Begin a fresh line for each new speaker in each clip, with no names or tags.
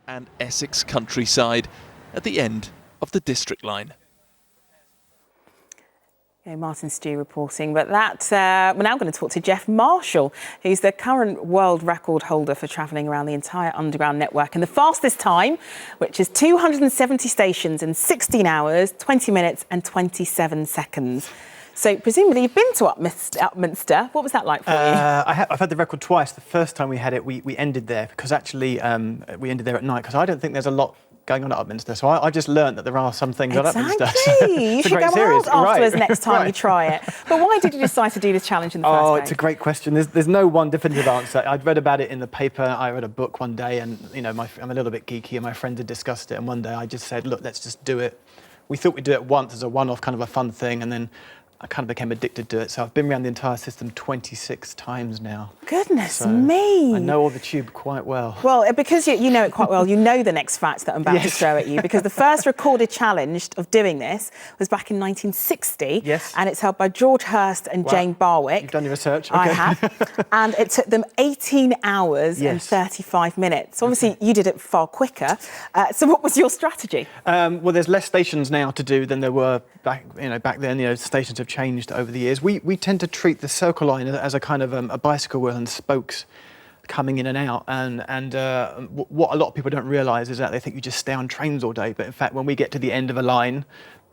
and Essex countryside at the end of the District Line.
Okay, Martin Stew reporting, but we're now going to talk to Geoff Marshall, who's the current world record holder for travelling around the entire Underground network in the fastest time, which is 270 stations in 16 hours, 20 minutes and 27 seconds. So presumably you've been to Upminster. What was that like for you?
I've had the record twice. The first time we had it, we ended there because actually we ended there at night because I don't think there's a lot going on at Upminster. So I just learned that there are some things at Upminster. So
you should go out afterwards next time you try it. But why did you decide to do this challenge in the first place?
It's a great question. There's no one definitive answer. I'd read about it in the paper. I read a book one day and, you know, I'm a little bit geeky and my friend had discussed it. And one day I just said, look, let's just do it. We thought we'd do it once as a one-off kind of a fun thing. And then I kind of became addicted to it. So I've been around the entire system 26 times now.
Goodness me.
I know all the tube quite well.
Well, because you know it quite well, you know the next fact that I'm about to throw at you, because the first recorded challenge of doing this was back in 1960.
Yes.
And it's held by George Hurst and Jane Barwick.
You've done your research. Okay.
I have. And it took them 18 hours and 35 minutes. Obviously, you did it far quicker. So what was your strategy?
Well, there's less stations now to do than there were back then. You know, stations have changed over the years. We tend to treat the Circle Line as a kind of a bicycle wheel and spokes coming in and out. And what a lot of people don't realise is that they think you just stay on trains all day. But in fact, when we get to the end of a line,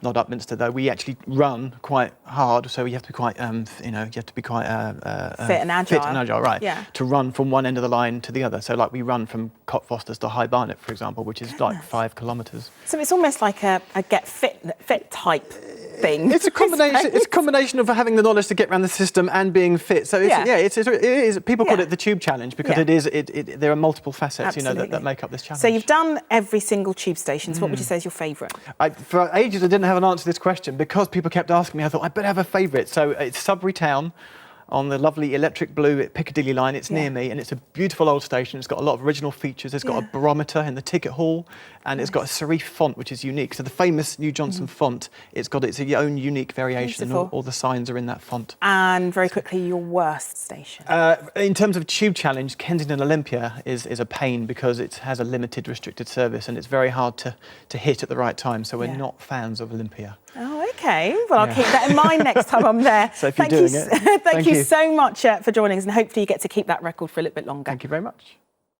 not Upminster though, we actually run quite hard. So you have to be quite, fit
and agile.
Fit and agile, right?
Yeah.
To run from one end of the line to the other. So like we run from Cockfosters to High Barnet, for example, which is like 5 kilometres.
So it's almost like a get fit type thing.
It's a combination. It's a combination of having the knowledge to get around the system and being fit. So it is. People call it the Tube Challenge because it is. There are multiple facets, that make up this challenge.
So you've done every single tube station. So what would you say is your favourite?
For ages, I didn't have an answer to this question because people kept asking me. I thought I better have a favourite. So it's Sudbury Town, on the lovely electric blue Piccadilly line. It's near me and it's a beautiful old station. It's got a lot of original features. It's got a barometer in the ticket hall and it's got a serif font, which is unique. So the famous New Johnson font, it's got its own unique variation. And all the signs are in that font.
And very quickly, your worst station?
In terms of Tube Challenge, Kensington Olympia is a pain because it has a limited restricted service and it's very hard to hit at the right time. So we're not fans of Olympia.
Oh, OK. Well, I'll keep that in mind next time I'm there.
So if you're doing it,
thank you so much for joining us and hopefully you get to keep that record for a little bit longer.
Thank you very much.